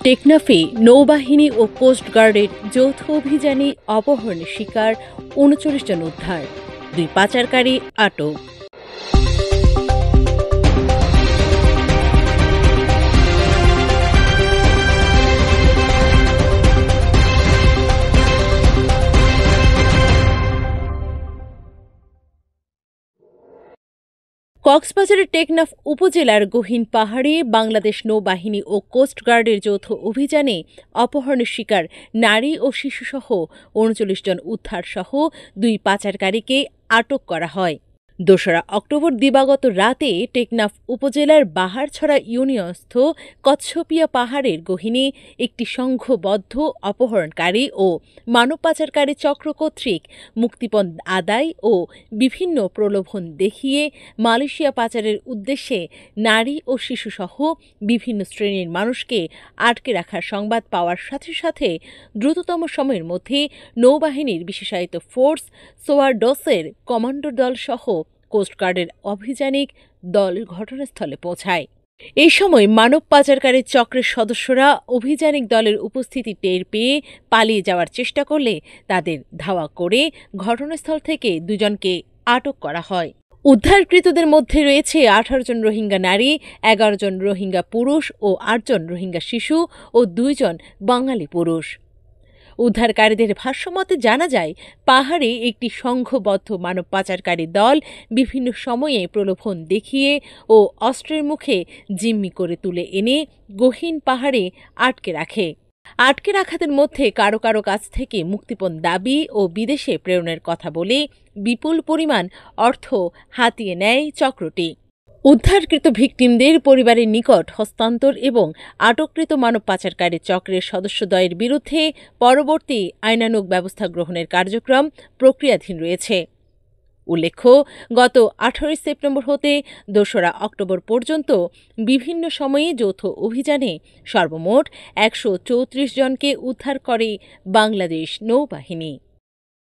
টেকনাফে নৌবাহিনী ও কোস্টগার্ডের যৌথ অভিযানে অপহরণের শিকার ৩৯ জন উদ্ধার, ২ পাচারকারী আটক। কক্সবাজারের টেকনাফ উপজেলার গহীন পাহাড়ে বাংলাদেশ নৌবাহিনী ও কোস্টগার্ডের যৌথ অভিযানে অপহরণের শিকার নারী ও শিশুসহ ৩৯ জন উদ্ধারসহ ২ পাচারকারীকে আটক করা হয়। ২রা অক্টোবর দিবাগত রাতে টেকনাফ উপজেলার বাহারছড়া ইউনিয়নস্থ কচ্ছপিয়া পাহাড়ের গহীনে একটি সংঘবদ্ধ অপহরণকারী ও মানব পাচারকারী চক্র কর্তৃক মুক্তিপণ আদায় ও বিভিন্ন প্রলোভন দেখিয়ে মালয়েশিয়া পাচারের উদ্দেশ্যে নারী ও শিশুসহ বিভিন্ন শ্রেণীর মানুষকে আটকে রাখার সংবাদ পাওয়ার সাথে সাথে দ্রুততম সময়ের মধ্যে নৌবাহিনীর বিশেষায়িত ফোর্স সোয়ার্ডসের কমান্ডো দল সহ কোস্টগার্ডের অভিযানিক দল ঘটনাস্থলে পৌঁছায়। এই সময় মানব পাচারকারী চক্রের সদস্যরা অভিযানিক দলের উপস্থিতি টের পেয়ে পালিয়ে যাওয়ার চেষ্টা করলে তাদের ধাওয়া করে ঘটনাস্থল থেকে ২ জনকে আটক করা হয়। উদ্ধারকৃতদের মধ্যে রয়েছে ১৮ জন রোহিঙ্গা নারী, ১১ জন রোহিঙ্গা পুরুষ ও ৮ জন রোহিঙ্গা শিশু ও ২ জন বাঙালি পুরুষ। উদ্ধারকারীদের ভাষ্যমতে জানা যায়, পাহাড়ে একটি সংঘবদ্ধ মানব পাচারকারী দল বিভিন্ন সময়ে প্রলোভন দেখিয়ে ও অস্ত্রের মুখে জিম্মি করে তুলে এনে গহীন পাহাড়ে আটকে রাখে। আটকে রাখাদের মধ্যে কারো কারো কাছ থেকে মুক্তিপণ দাবি ও বিদেশে প্রেরণের কথা বলে বিপুল পরিমাণ অর্থ হাতিয়ে নেয় চক্রটি। উদ্ধারকৃত ভিকটিমদের পরিবারের নিকট হস্তান্তর এবং আটককৃত মানব পাচারকারী চক্রের সদস্যদ্বয়ের বিরুদ্ধে পরবর্তী আইনানুগ ব্যবস্থা গ্রহণের কার্যক্রম প্রক্রিয়াধীন রয়েছে। উল্লেখ্য, গত ১৮ সেপ্টেম্বর হতে ২রা অক্টোবর পর্যন্ত বিভিন্ন সময়ে যৌথ অভিযানে সর্বমোট ১৩৪ জনকে উদ্ধার করে বাংলাদেশ নৌবাহিনী।